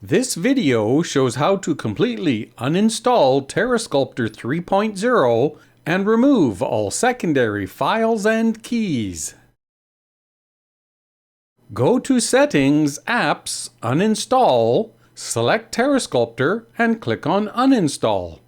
This video shows how to completely uninstall TerreSculptor 3.0 and remove all secondary files and keys. Go to Settings, Apps, Uninstall, select TerreSculptor and click on Uninstall.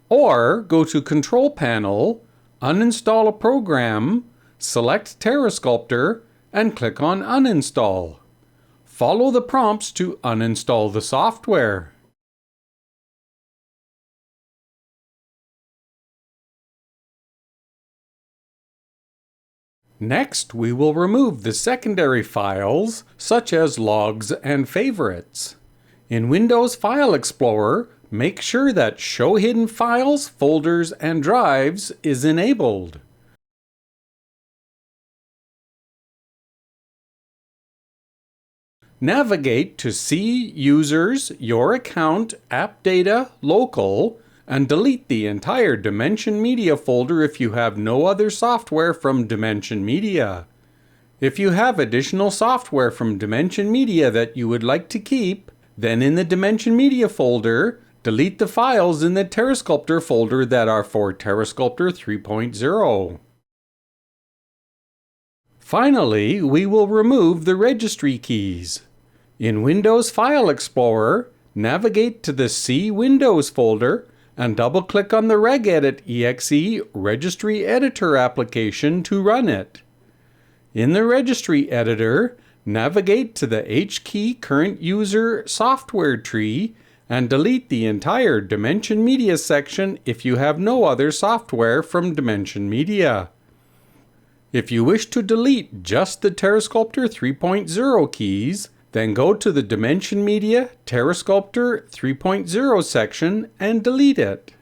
Or go to Control Panel, uninstall a program, select TerreSculptor, and click on Uninstall. Follow the prompts to uninstall the software. Next, we will remove the secondary files, such as logs and favorites. In Windows File Explorer, make sure that Show Hidden Files, Folders, and Drives is enabled. Navigate to See Users, Your Account, AppData, Local, and delete the entire Demenzun Media folder if you have no other software from Demenzun Media. If you have additional software from Demenzun Media that you would like to keep, then in the Demenzun Media folder, delete the files in the TerreSculptor folder that are for TerreSculptor 3.0. Finally, we will remove the registry keys. In Windows File Explorer, navigate to the C Windows folder and double-click on the regedit.exe Registry Editor application to run it. In the Registry Editor, navigate to the HKey Current User software tree and delete the entire Demenzun Media section if you have no other software from Demenzun Media. If you wish to delete just the TerreSculptor 3.0 keys, then go to the Demenzun Media TerreSculptor 3.0 section and delete it.